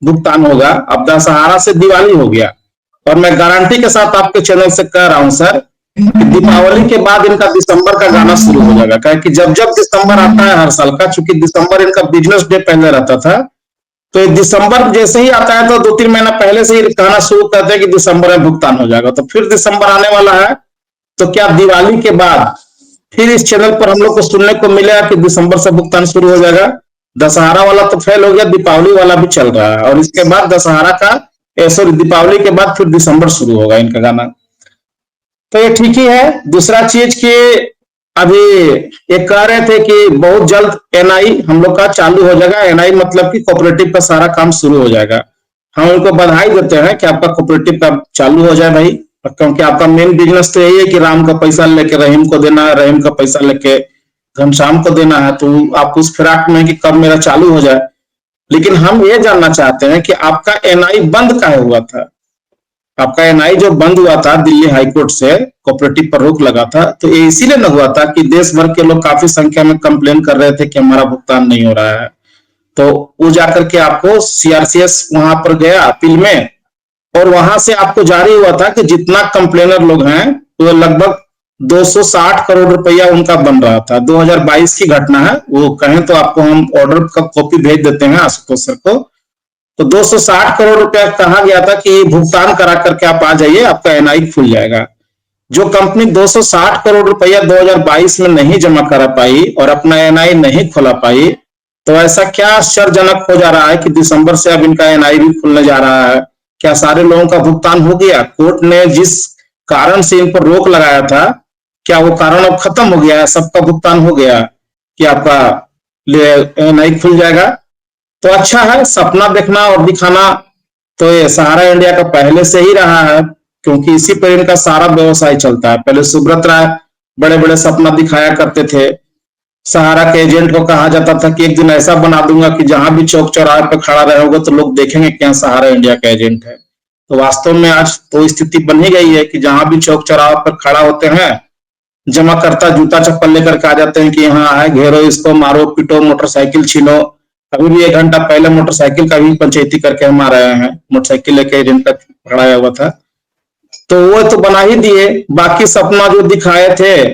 भुगतान होगा। अब दशहरा से दिवाली हो गया, और मैं गारंटी के साथ आपके चैनल से कह रहा हूं सर कि दीपावली के बाद इनका दिसंबर का गाना शुरू हो जाएगा। क्या कि जब जब दिसंबर आता है हर साल का, चूंकि दिसंबर इनका बिजनेस डे पहले रहता था, तो ये दिसंबर जैसे ही आता है तो 2-3 महीना पहले से ही कहना शुरू करते हैं कि दिसंबर में भुगतान हो जाएगा। तो फिर दिसंबर आने वाला है, तो क्या दिवाली के बाद फिर इस चैनल पर हम लोग को सुनने को मिलेगा कि दिसंबर से भुगतान शुरू हो जाएगा? दशहरा वाला तो फेल हो गया, दीपावली वाला भी चल रहा है, और इसके बाद दशहरा का सॉरी दीपावली के बाद फिर दिसंबर शुरू होगा इनका गाना। तो ये ठीक ही है। दूसरा चीज कि अभी ये कह रहे थे कि बहुत जल्द एनआई हम लोग का चालू हो जाएगा। एनआई मतलब कि कोऑपरेटिव का सारा काम शुरू हो जाएगा। हम उनको बधाई देते हैं कि आपका कोऑपरेटिव का चालू हो जाए भाई, क्योंकि आपका मेन बिजनेस तो यही है कि राम का पैसा लेके रहीम को देना है, रहीम का पैसा लेके घनश्याम को देना है। तो आप उस फिराक में कि कब मेरा चालू हो जाए। लेकिन हम ये जानना चाहते हैं कि आपका एनआई बंद काहे हुआ था? आपका एनआई जो बंद हुआ था दिल्ली हाईकोर्ट से, कोऑपरेटिव पर रोक लगा था, तो ये इसीलिए न हुआ था कि देश भर के लोग काफी संख्या में कंप्लेन कर रहे थे कि हमारा भुगतान नहीं हो रहा है। तो वो जाकर के आपको सीआरसीएस वहां पर गया अपील में, और वहां से आपको जारी हुआ था कि जितना कंप्लेनर लोग हैं वो लगभग 260 करोड़ रुपया उनका बन रहा था। 2022 की घटना है, वो कहें तो आपको हम ऑर्डर का कॉपी भेज देते हैं आशुतोष सर को। तो 260 करोड़ रुपया कहा गया था कि भुगतान करा करके आप आ जाइए, आपका एनआई खुल जाएगा। जो कंपनी 260 करोड़ रुपया 2022 में नहीं जमा करा पाई और अपना एनआई नहीं खोला पाई, तो ऐसा क्या आश्चर्यजनक हो जा रहा है कि दिसंबर से अब इनका एनआई भी खुलने जा रहा है? क्या सारे लोगों का भुगतान हो गया? कोर्ट ने जिस कारण से इन पर रोक लगाया था, क्या वो कारण अब खत्म हो गया है? सबका भुगतान हो गया कि आपका एनआई खुल जाएगा? तो अच्छा है, सपना देखना और दिखाना तो ये सहारा इंडिया का पहले से ही रहा है, क्योंकि इसी पर इनका सारा व्यवसाय चलता है। पहले सुब्रत राय बड़े बड़े सपना दिखाया करते थे। सहारा के एजेंट को कहा जाता था कि एक दिन ऐसा बना दूंगा कि जहां भी चौक चौराहे पर खड़ा रहोगे तो लोग देखेंगे कि यहाँ सहारा इंडिया का एजेंट है। तो वास्तव में आज तो स्थिति बन ही गई है कि जहां भी चौक चौराहे पर खड़ा होते हैं, जमा करता जूता चप्पल लेकर के आ जाते हैं कि यहाँ है, घेरो इसको, मारो पीटो, मोटरसाइकिल छीनो। अभी भी 1 घंटा पहले मोटरसाइकिल का भी पंचायती करके हम आ रहे हैं, मोटरसाइकिल लेके एजेंट का खड़ा हुआ था। तो वो तो बना ही दिए। बाकी सपना जो दिखाए थे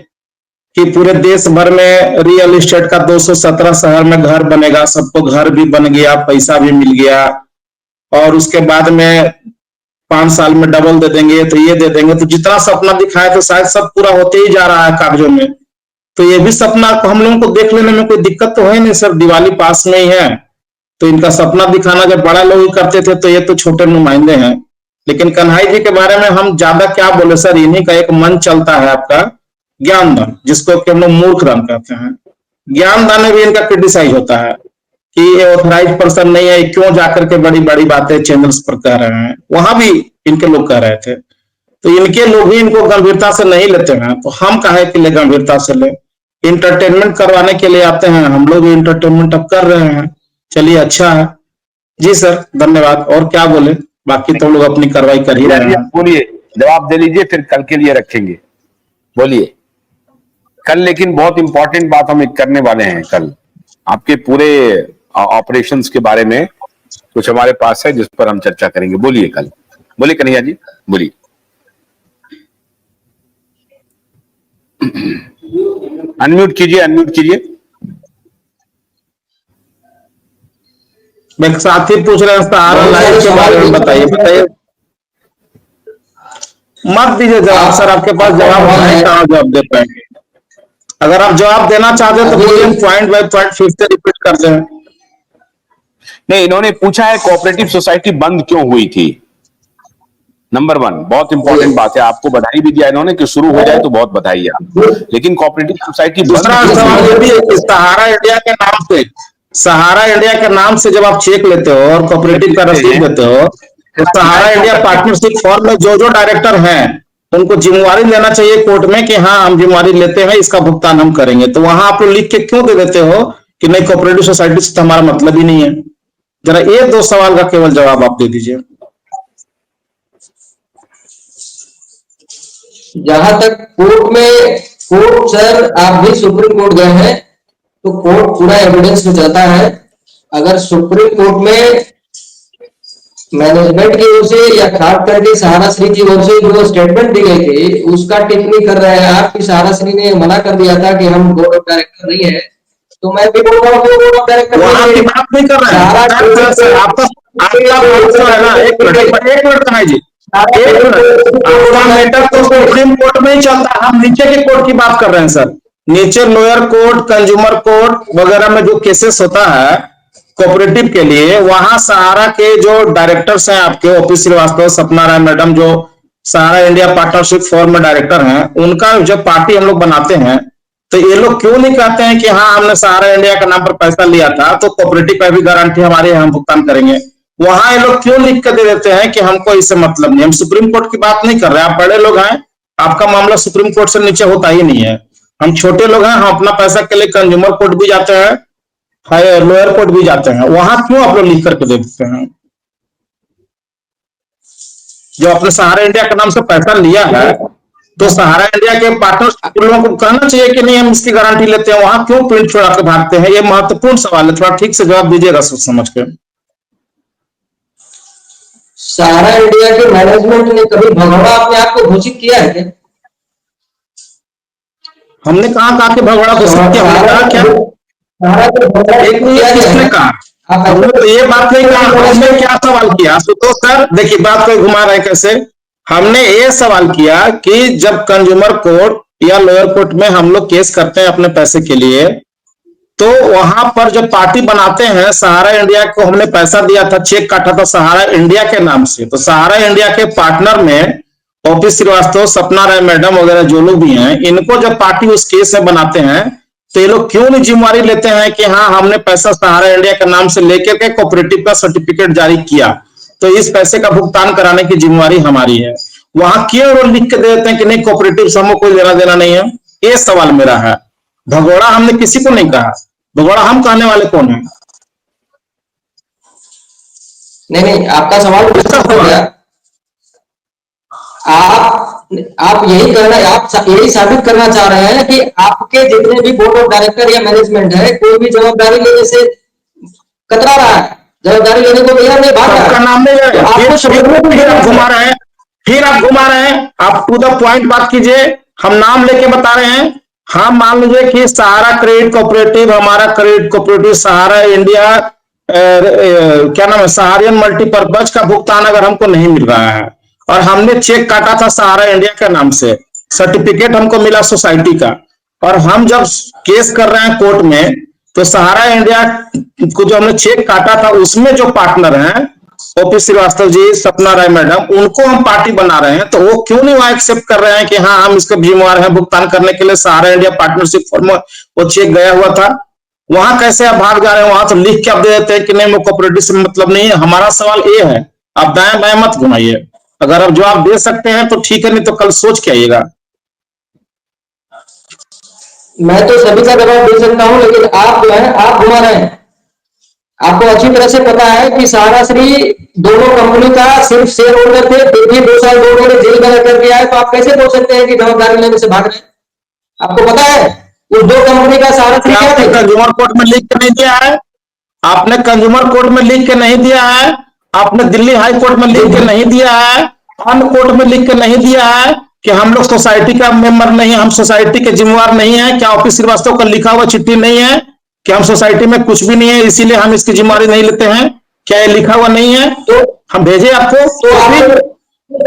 कि पूरे देश भर में रियल एस्टेट का 217 शहर में घर बनेगा, सबको घर भी बन गया, पैसा भी मिल गया, और उसके बाद में 5 साल में डबल दे देंगे, तो ये दे देंगे, तो जितना सपना दिखाया तो शायद सब पूरा होते ही जा रहा है कागजों में। तो ये भी सपना हम लोगों को देख लेने में कोई दिक्कत तो है नहीं सर, दिवाली पास में ही है। तो इनका सपना दिखाना जब बड़ा लोग ही करते थे तो ये तो छोटे नुमाइंदे हैं। लेकिन कन्हई जी के बारे में हम ज्यादा क्या बोले सर, इन्हीं का एक मन चलता है आपका ज्ञानदान, जिसको कि हम लोग मूर्ख दान कहते हैं। ज्ञानदान में भी इनका क्रिटिसाइज होता है कि ये ऑथराइज पर्सन नहीं है, क्यों जाकर के बड़ी बड़ी बातें चैनल्स पर कह रहे हैं। वहां भी इनके लोग कह रहे थे, तो इनके लोग भी इनको गंभीरता से नहीं लेते हैं, तो हम काहे के लिए गंभीरता से ले? इंटरटेनमेंट करवाने के लिए आते हैं, हम लोग भी इंटरटेनमेंट अब कर रहे हैं। चलिए अच्छा है जी सर, धन्यवाद। और क्या बोले, बाकी तो लोग अपनी कार्रवाई कर ही रहे हैं। बोलिए, जवाब दे लीजिए, फिर कल के लिए रखेंगे। बोलिए। कल लेकिन बहुत इंपॉर्टेंट बात हम करने वाले हैं। कल आपके पूरे ऑपरेशंस के बारे में कुछ हमारे पास है जिस पर हम चर्चा करेंगे। बोलिए कल, बोलिए कन्हैया जी, बोलिए। अनम्यूट कीजिए, अनम्यूट कीजिए। मेरे साथी पूछ रहे हैं सहारा लाइव के बारे में, बताइए बताइए। मत दीजिए जवाब सर, आपके पास जवाब है, कहाँ जवाब दे पाएंगे? अगर आप जवाब देना चाहते तो बोलिए, पॉइंट बाय पॉइंट फिर से रिपीट कर दें। नहीं, इन्होंने पूछा है कोऑपरेटिव सोसाइटी बंद क्यों हुई थी। नंबर 1 बहुत इंपॉर्टेंट बात है, आपको बधाई भी दिया इन्होंने कि शुरू हो जाए तो बहुत बधाई है, लेकिन कोऑपरेटिव सोसाइटी दूसरा सवाल ये भी है कि सहारा इंडिया के नाम से, सहारा इंडिया के नाम से जब आप चेक लेते हो और कोऑपरेटिव का रसीद देते हो, तो सहारा इंडिया पार्टनरशिप फॉर्म में जो जो डायरेक्टर हैं उनको जिम्मेवारी लेना चाहिए कोर्ट में कि हाँ हम जिम्मेवारी लेते हैं, इसका भुगतान हम करेंगे। तो वहां आप लोग लिख के क्यों दे देते हो कि नहीं कोऑपरेटिव सोसाइटी से तो हमारा मतलब ही नहीं है? जरा ये 2 सवाल का केवल जवाब आप दे दीजिए। जहां तक कोर्ट में, कोर्ट सर आप भी सुप्रीम कोर्ट गए हैं तो कोर्ट पूरा एविडेंस में चलता है। अगर सुप्रीम कोर्ट में मैनेजमेंट की ओर से या खास करके सहारा श्री की ओर से जो स्टेटमेंट दी गई थी उसका टिप्पणी कर रहे हैं आप कि सहारा श्री ने मना कर दिया था कि हम बोर्ड ऑफ डायरेक्टर नहीं है। तो मैं भी बोल रहा हूँ कि बोर्ड ऑफ डायरेक्टर वहां नहीं की है। बात नहीं कर रहे सहारा हैं सर, आपका आपका बात जो है ना, एक मिनट कन्हैया जी, एक मिनट। आपका मैटर तो सुप्रीम कोर्ट में ही चलता है, हम नीचे के कोर्ट की बात कर रहे हैं सर। नीचे लोअर कोर्ट, कंज्यूमर कोर्ट वगैरह में जो केसेस होता है कोऑपरेटिव के लिए, वहां सहारा के जो डायरेक्टर्स हैं आपके ओपी श्रीवास्तव, सपना राय मैडम, जो सहारा इंडिया पार्टनरशिप फॉर्म में डायरेक्टर हैं, उनका जब पार्टी हम लोग बनाते हैं तो ये लोग क्यों नहीं कहते हैं कि हाँ हमने सहारा इंडिया के नाम पर पैसा लिया था तो कोऑपरेटिव का भी गारंटी हमारी है, हम भुगतान करेंगे। वहां ये लोग क्यों लिख कर दे देते हैं कि हमको इससे मतलब नहीं। हम सुप्रीम कोर्ट की बात नहीं कर रहे हैं, आप बड़े लोग हैं, आपका मामला सुप्रीम कोर्ट से नीचे होता ही नहीं है। हम छोटे लोग हैं, हम अपना पैसा के लिए कंज्यूमर कोर्ट भी जाते हैं, लोअर कोर्ट भी जाते हैं। वहां क्यों आप लोग लिख करके दे देते हैं? जो अपने सहारा इंडिया के नाम से पैसा लिया है तो सहारा इंडिया के पार्टनर्स लोगों को कहना चाहिए कि नहीं हम इसकी गारंटी लेते हैं। वहां क्यों प्रिंट छोड़ा के भागते हैं? ये महत्वपूर्ण सवाल है, थोड़ा ठीक से जवाब दीजिएगा सोच समझ के। सहारा इंडिया के मैनेजमेंट ने कभी भगोड़ा अपने आप को घोषित किया है क्या? हमने कहा कि भगोड़ा घोषित किया, हमने कहा क्या? एक किसने कहा? हमने तो ये बात नहीं कहा। हमने क्या सवाल किया सुतोष सर, देखिए बात को घुमा रहे कैसे। हमने ये सवाल किया कि जब कंज्यूमर कोर्ट या लोअर कोर्ट में हम लोग केस करते हैं अपने पैसे के लिए, तो वहां पर जब पार्टी बनाते हैं, सहारा इंडिया को हमने पैसा दिया था, चेक काटा था सहारा इंडिया के नाम से, तो सहारा इंडिया के पार्टनर में ओपी श्रीवास्तव, सपना राय मैडम वगैरह जो लोग भी हैं, इनको जब पार्टी उस केस में बनाते हैं तो ये लोग क्यों नहीं जिम्मेवारी लेते हैं कि हाँ हमने पैसा सहारा इंडिया के नाम से लेकर के कोऑपरेटिव का सर्टिफिकेट जारी किया तो इस पैसे का भुगतान कराने की जिम्मेवारी हमारी है। वहां क्यों वो लिख के दे देते हैं कि नहीं कोऑपरेटिव से हमको कोई लेना देना नहीं है? ये सवाल मेरा है। भगोड़ा हमने किसी को नहीं कहा, भगोड़ा हम कहने वाले कौन है? नहीं, आपका सवाल हो गया। आप यही कहना, आप यही साबित करना चाह रहे हैं कि आपके जितने भी बोर्ड ऑफ डायरेक्टर या मैनेजमेंट है, कोई भी जवाबदारी लेने से कतरा रहा है, जवाबदारी लेने को तैयार नहीं, भाग रहा है। नाम नहीं है। फिर आप घुमा रहे हैं, फिर आप घुमा रहे हैं। आप टू द पॉइंट बात कीजिए। हम नाम लेके बता रहे हैं। हम मान लीजिए कि सहारा क्रेडिट कोऑपरेटिव, हमारा क्रेडिट कोऑपरेटिव सहारा इंडिया, क्या नाम है, सहारियन मल्टीपर्पज का भुगतान अगर हमको नहीं मिल रहा है और हमने चेक काटा था सहारा इंडिया के नाम से, सर्टिफिकेट हमको मिला सोसाइटी का, और हम जब केस कर रहे हैं कोर्ट में तो सहारा इंडिया को जो हमने चेक काटा था उसमें जो पार्टनर हैं ओपी श्रीवास्तव जी, सपना राय मैडम, उनको हम पार्टी बना रहे हैं, तो वो क्यों नहीं वहां एक्सेप्ट कर रहे हैं कि हाँ हम इसके जिम्मेवार हैं भुगतान करने के लिए, सहारा इंडिया पार्टनरशिप फॉर्म वो चेक गया हुआ था। वहां कैसे आप भाग जा रहे हैं? वहां तो लिख के आप दे देते हैं कि नहीं वो कोऑपरेटिव से मतलब नहीं है। हमारा सवाल ये है, आप दाएं बाएं मत घुमाइए। अगर आप जवाब दे सकते हैं तो ठीक है, नहीं तो कल सोच के आइएगा। मैं तो सभी का जवाब दे सकता हूं, लेकिन आप जो है आप घुमा रहे हैं। आपको अच्छी तरह से पता है कि सहारा श्री दोनों कंपनी का सिर्फ शेयर होल्डर थे, फिर भी 2 साल 2 महीने जेल में करके आए, तो आप कैसे बोल सकते हैं कि जवाबदारी लेने से भाग रहे हैं? आपको पता है उस 2 कंपनी का सहारा श्री क्या थे? कंज्यूमर कोर्ट में लिख के नहीं दिया है? आपने कंज्यूमर कोर्ट में लिख के नहीं दिया है? आपने दिल्ली हाई कोर्ट में लिख के नहीं दिया है? ऑन कोर्ट में लिख के नहीं दिया है कि हम लोग सोसाइटी का मेंबर नहीं है, हम सोसाइटी के जिम्मेवार नहीं है? क्या ओपी श्रीवास्तव का लिखा हुआ चिट्ठी नहीं है कि हम सोसाइटी में कुछ भी नहीं है इसीलिए हम इसकी जिम्मेवारी नहीं लेते हैं? क्या ये लिखा हुआ नहीं है? तो हम भेजे आपको? तो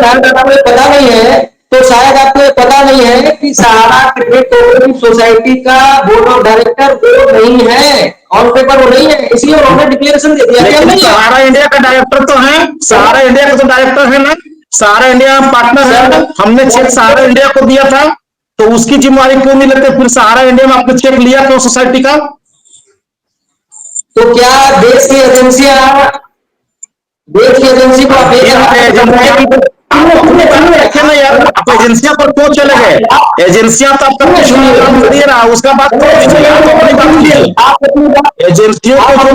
आपको पता नहीं है, तो शायद आपको पता नहीं है कि सहारा क्रिकेट कोऑपरेटिव सोसाइटी का बोर्ड ऑफ डायरेक्टर वो नहीं है, ऑन पेपर वो नहीं है, इसलिए उन्होंने डिक्लेरेशन दे दिया। लेकिन सहारा इंडिया का डायरेक्टर तो है, सहारा इंडिया का तो डायरेक्टर है ना, सहारा इंडिया पार्टनर है। हमने चेक सहारा इंडिया को दिया था तो उसकी जिम्मेवारी क्यों नहीं लेते? फिर सहारा इंडिया में आपने चेक लिया था सोसाइटी का? तो क्या देश की एजेंसी को एजेंसियां पर क्यों चले गए? एजेंसियां तो आपका कुछ नहीं दे रहा, उसका बात अपनी बात एजेंसियों को क्यों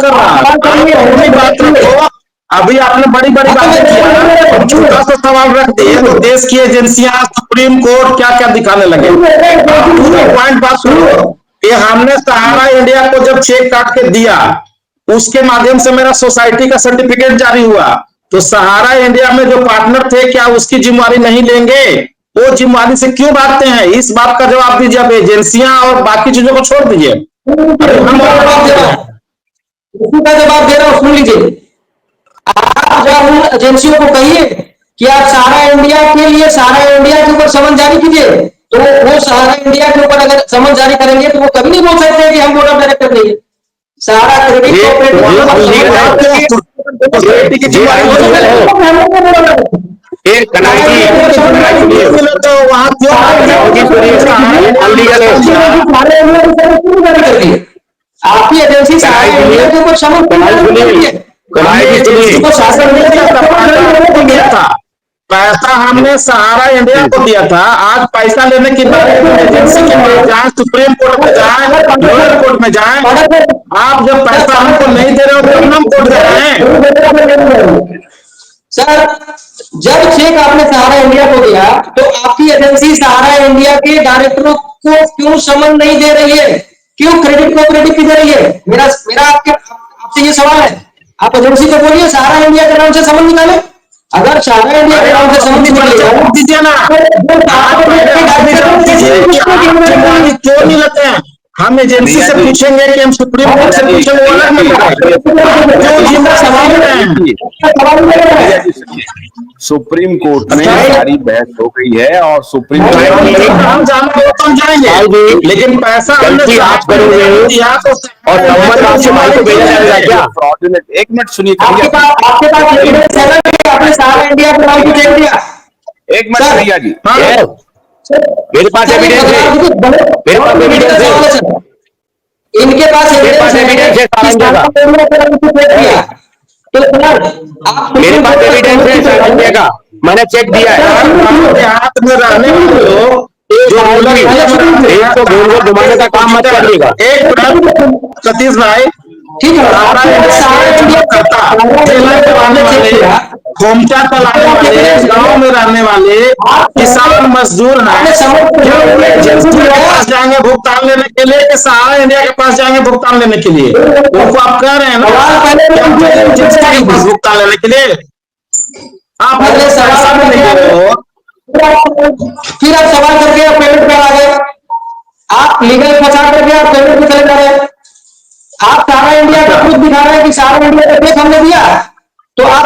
कर रहा? अपनी बात रखो। अभी आपने बड़ी बड़ी बातें किया, छोटा सा सवाल रख दिए तो देश की एजेंसियां, सुप्रीम कोर्ट क्या क्या दिखाने लगे। पॉइंट बात सुनो कि हमने सहारा इंडिया को जब चेक काट के दिया उसके माध्यम से मेरा सोसाइटी का सर्टिफिकेट जारी हुआ, तो सहारा इंडिया में जो पार्टनर थे क्या उसकी जिम्मेवारी नहीं लेंगे? वो जिम्मेवारी से क्यों भागते हैं? इस बात का जवाब दीजिए। अब एजेंसियां और बाकी चीजों को छोड़ दीजिए। हम जवाब दे रहा हूं, उसी का जवाब दे रहा हूं, सुन लीजिए। आप जब उन एजेंसियों को कहिए कि आप सहारा इंडिया के लिए सहारा इंडिया के ऊपर समन जारी कीजिए, तो वो सहारा इंडिया के ऊपर अगर समन जारी करेंगे तो वो कभी नहीं बोल सकते कि हम बोर्ड ऑफ डायरेक्टर नहीं है। सहारा क्रेडिट कोऑपरेटिव तो वहां क्यों आपकी एजेंसी सहारा इंडिया के ऊपर समन था? पैसा हमने सहारा इंडिया को दिया था। आज पैसा लेने की एजेंसी के पास जाए, सुप्रीम कोर्ट में जाए, लोअर कोर्ट में जाए, आप जब पैसा हमको नहीं दे रहे हो तो हम कोर्ट दे रहे हैं। सर, जब चेक आपने सहारा इंडिया को दिया तो आपकी एजेंसी सहारा इंडिया के डायरेक्टरों को क्यों समन नहीं दे रही है? क्यों क्रेडिट कोऑपरेटिव की दे रही है? मेरा आपसे ये सवाल है। आप एजेंसी को बोलिए सहारा इंडिया के नाम से समन निकाले। अगर सहारा इंडिया के नाम से समन निकाले दीजिए ना, क्यों नहीं लेते हैं? हम एजेंसी से पूछेंगे कि हम सुप्रीम कोर्ट से पूछेंगे, वो अलग सुप्रीम कोर्ट में सारी बहस हो गई है और सुप्रीम कोर्ट हम जाएंगे, लेकिन पैसा हमने आप करोगे और एक मिनट सुनिए, आपके पास एविडेंस है ना कि आपने सहारा इंडिया को नाम क्यों दिया? एक मिनट भैया जी, मेरे पास एविडेंस है, मेरे पास एविडेंस है, इनके पास एविडेंस है सहारा इंडिया का। तो मेरे पास एविडेंस है सहारा इंडिया का, मैंने चेक दिया है। हाथ में रहने वाले लोग जो गोल गोल घुमाने का काम मत करिएगा। एक मिनट सतीश भाई, ठीक है, सहारा इंडिया करता रहने वाले, खोमचा चलाने वाले, गांव में रहने वाले किसान मजदूर हैं, एजेंसी के पास जाएंगे भुगतान लेने के लिए कि सहारा इंडिया के पास जाएंगे भुगतान लेने के लिए? उनको आप कह रहे हैं ना एजेंसी के पास भुगतान लेने के लिए? आप पहले सवाल में नहीं दे रहे हो, फिर आप सवाल करके आप पेमेंट पर आ गए, आप लीगल फंसा करके आप पेमेंट पे चले जा रहे। आप सहारा इंडिया का खुद दिखा रहे हैं कि सहारा इंडिया का चेक हमने दिया, तो आप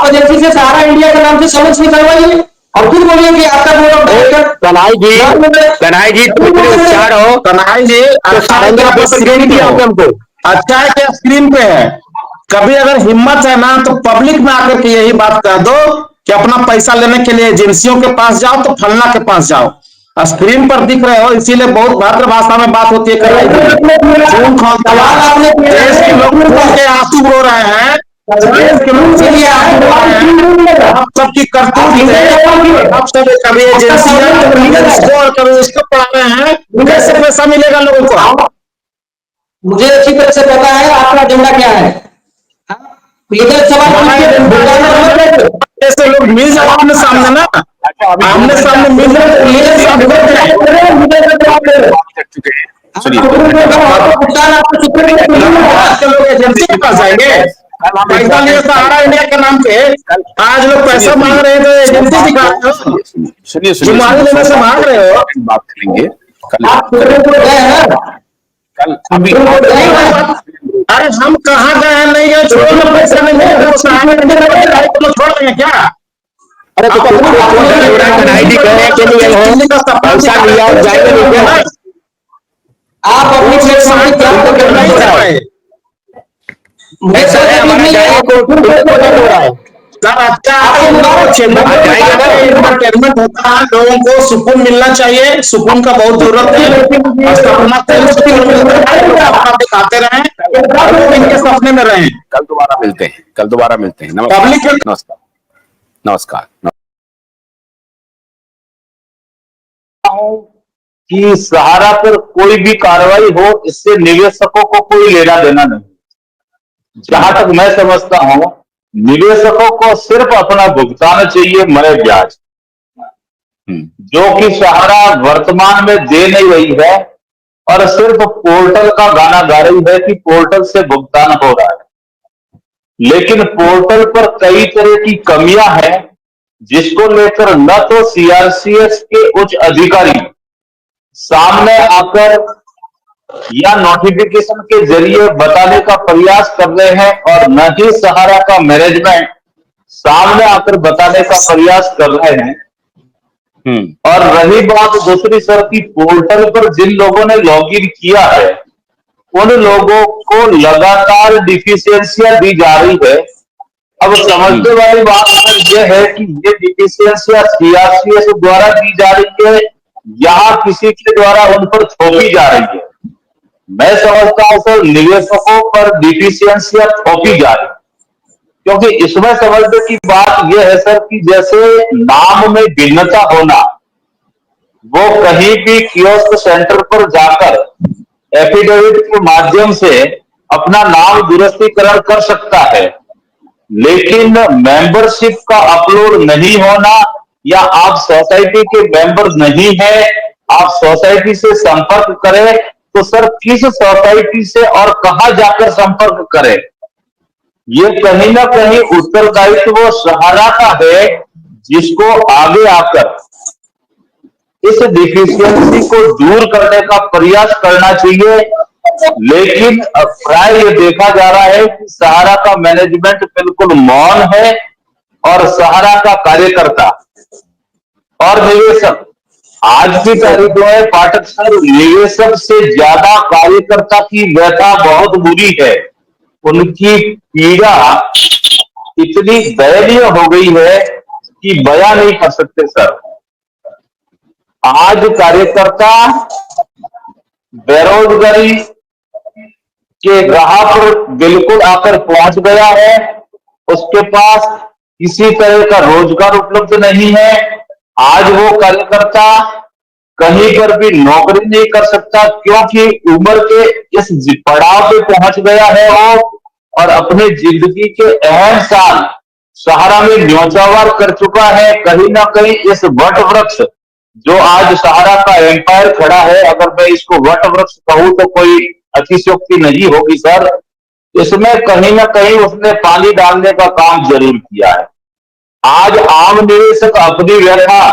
एजेंसी से सहारा इंडिया के नाम से समझ निकलवाइए और फिर बोलिए कि आपका बोर्ड ऑफ डायरेक्टर कन्हई जी तुम इतने होशियार हो। कन्हई जी, स्क्रीन दिया हमको, अच्छा है कि स्क्रीन पे है। कभी अगर हिम्मत है ना तो पब्लिक में आकर के यही बात कह दो कि अपना पैसा लेने के लिए एजेंसियों के पास जाओ तो फलना के पास जाओ। स्क्रीन पर दिख रहे हो, इसीलिए बहुत भद्र भाषा में बात होती है। देश के लोग के आंसू रो रहे हैं, देश के लोग के लिए आंसू रो रहे हैं। आप सबकी करतूत है, आप सब कभी एजेंसियां और कभी उसको पढ़ा रहे हैं, कैसे पैसा मिलेगा लोगों को? मुझे अच्छी तरह से पता है आपका एजेंडा क्या है। लीगल सवाल ऐसे लोग मिल जाए आमने सामने ना, आमने सामने मिल जाए लोग एजेंसी के पास जाएंगे। पैसा लिए सहारा इंडिया के नाम पे आज लोग पैसा मांग रहे हैं तो एजेंसी दिखा रहे हो, सुनिए जुर्माने लेने से मांग रहे हो। बात करेंगे कल अभी अरे हम कहाँ गए हैं? नहीं गए, छोड़ो, पैसा नहीं है तो छोड़ देंगे क्या? अरे तो कन्हई जी कह रहे हैं कि पैसा लिया जाएगा, आप अपनी एंटरटेनमेंट होता है, लोगों को सुकून मिलना चाहिए, सुकून का बहुत जरूरत है। दिखाते रहे, इनके सपने में रहे। कल दोबारा मिलते हैं, कल दोबारा मिलते हैं। नमस्कार नमस्कार। कि सहारा पर कोई भी कार्रवाई हो इससे निवेशकों को कोई लेना देना नहीं। जहां तक मैं समझता हूं निवेशकों को सिर्फ अपना भुगतान चाहिए, मरे ब्याज, जो कि सहारा वर्तमान में दे नहीं रही है और सिर्फ पोर्टल का गाना गा रही है कि पोर्टल से भुगतान हो रहा है। लेकिन पोर्टल पर कई तरह की कमियां हैं, जिसको लेकर न तो सीआरसीएस के उच्च अधिकारी सामने आकर या नोटिफिकेशन के जरिए बताने का प्रयास कर रहे हैं, और न ही सहारा का मैनेजमेंट सामने आकर बताने का प्रयास कर रहे हैं। और रही बात दूसरी सर की, पोर्टल पर जिन लोगों ने लॉगिन किया है उन लोगों को लगातार डिफिशियंसियां दी जा रही है। अब समझने वाली बात सर यह है कि ये डिफिशियंसियां सीआरसीएस द्वारा दी जा रही है या किसी के द्वारा उन पर थोपी जा रही है। मैं समझता हूं सर निवेशकों पर डिफिशियंसियां थोपी जा रही है, क्योंकि इसमें समझने की बात यह है सर कि जैसे नाम में भिन्नता होना, वो कहीं भी कियोस्क सेंटर पर जाकर एफिडेविट के माध्यम से अपना नाम दुरुस्तीकरण कर सकता है, लेकिन मेंबरशिप का अपलोड नहीं होना, या आप सोसाइटी के मेंबर नहीं है, आप सोसाइटी से संपर्क करें तो सर किस सोसाइटी से और कहां जाकर संपर्क करें, ये कहीं ना कहीं उत्तरदायित्व सहारा का है, जिसको आगे आकर इस डिफिशियंसी को दूर करने का प्रयास करना चाहिए। लेकिन प्राय ये देखा जा रहा है कि सहारा का मैनेजमेंट बिल्कुल मौन है, और सहारा का कार्यकर्ता और निवेशक, आज की तारीख में पाठक सर निवेशक से ज्यादा कार्यकर्ता की व्यथा बहुत बुरी है। उनकी पीड़ा इतनी दयनीय हो गई है कि बयां नहीं कर सकते सर। आज कार्यकर्ता बेरोजगारी के राह पर बिल्कुल आकर पहुंच गया है, उसके पास किसी तरह का रोजगार उपलब्ध नहीं है। आज वो कार्यकर्ता कहीं पर भी नौकरी नहीं कर सकता, क्योंकि उम्र के इस पड़ाव पे पहुंच गया है वो, और अपने जिंदगी के अहम साल सहारा में न्योछावर कर चुका है। कहीं ना कहीं इस वट वृक्ष जो आज सहारा का एम्पायर खड़ा है, अगर मैं इसको वट वृक्ष कहूं तो कोई अतिशयोक्ति नहीं होगी सर, इसमें कहीं ना कहीं उसने पानी डालने का काम जरूर किया है। आज आम निवेशक अपनी व्यथा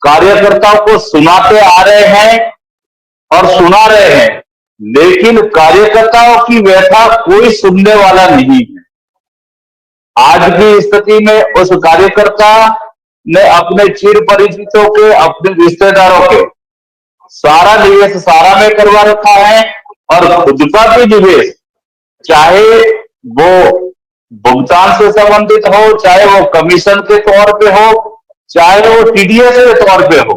कार्यकर्ताओं को सुनाते आ रहे हैं और सुना रहे हैं, लेकिन कार्यकर्ताओं की व्यथा कोई सुनने वाला नहीं है। आज की स्थिति में उस कार्यकर्ता ने अपने चिर परिचितों के, अपने रिश्तेदारों के सारा निवेश सहारा में करवा रखा है, और खुद का भी निवेश, चाहे वो भुगतान से संबंधित हो, चाहे वो कमीशन के तौर पे हो, चाहे वो टीडीएस के तौर पे हो,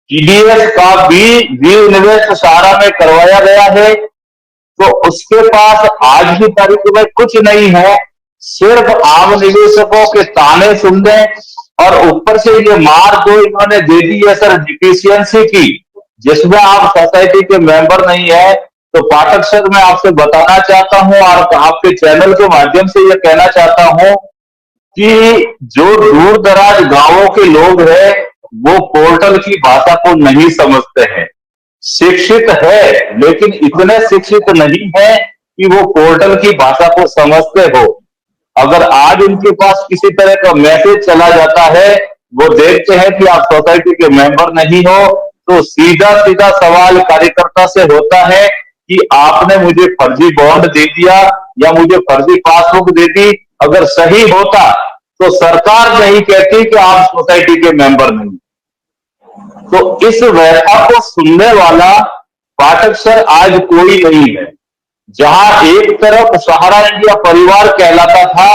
टीडीएस का भी निवेश सहारा में करवाया गया है। तो उसके पास आज की तारीख में कुछ नहीं है, सिर्फ आम निवेशकों के ताने सुनने, और ऊपर से ये मार जो इन्होंने दे दी है सर डिफिशियंसी की, जिसमें आप सोसाइटी के मेंबर नहीं है। तो पाठक सर मैं आपसे बताना चाहता हूं और आपके चैनल के माध्यम से ये कहना चाहता हूं कि जो दूर दराज गांवों के लोग हैं वो पोर्टल की भाषा को नहीं समझते हैं। शिक्षित है लेकिन इतने शिक्षित नहीं है कि वो पोर्टल की भाषा को समझते हो। अगर आज उनके पास किसी तरह का मैसेज चला जाता है, वो देखते हैं कि आप सोसाइटी के मेंबर नहीं हो, तो सीधा सीधा सवाल कार्यकर्ता से होता है कि आपने मुझे फर्जी बॉन्ड दे दिया या मुझे फर्जी पासबुक दे दी। अगर सही होता तो सरकार नहीं कहती कि आप सोसाइटी के मेंबर नहीं। तो इस व्यथा को सुनने वाला पाठक सर आज कोई नहीं है। जहां एक तरफ सहारा इंडिया परिवार कहलाता था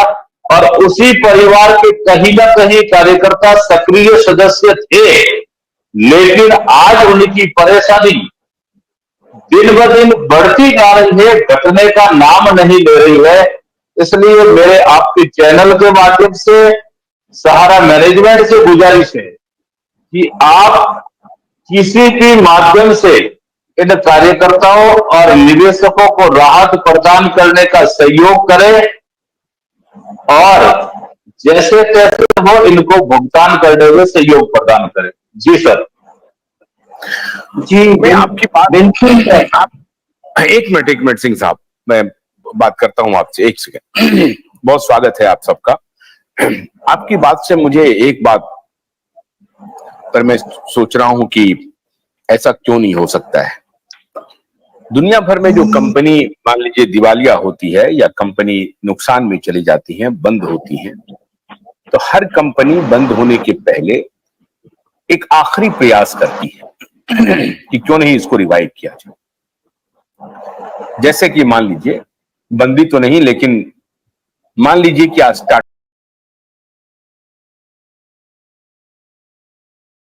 और उसी परिवार के कहीं ना कहीं कार्यकर्ता सक्रिय सदस्य थे, लेकिन आज उनकी परेशानी दिन ब दिन बढ़ती जा रही है, घटने का नाम नहीं ले रही है। इसलिए मेरे आपके चैनल के माध्यम से सहारा मैनेजमेंट से गुजारिश है कि आप किसी भी माध्यम से इन कार्यकर्ताओं और निवेशकों को राहत प्रदान करने का सहयोग करें और जैसे तैसे वो इनको भुगतान करने में सहयोग प्रदान करें। जी सर। जी मैं आपकी बात बिल्कुल, आप एक मिनट सिंह साहब, मैं बात करता हूं आपसे, एक सेकंड। बहुत स्वागत है आप सबका। आपकी बात से मुझे एक बात पर मैं सोच रहा हूं कि ऐसा क्यों नहीं हो सकता है। दुनिया भर में जो कंपनी मान लीजिए दिवालिया होती है या कंपनी नुकसान में चली जाती है, बंद होती है, तो हर कंपनी बंद होने के पहले एक आखिरी प्रयास करती है कि क्यों नहीं इसको रिवाइव किया जाए। जैसे कि मान लीजिए, बंदी तो नहीं, लेकिन मान लीजिए कि आज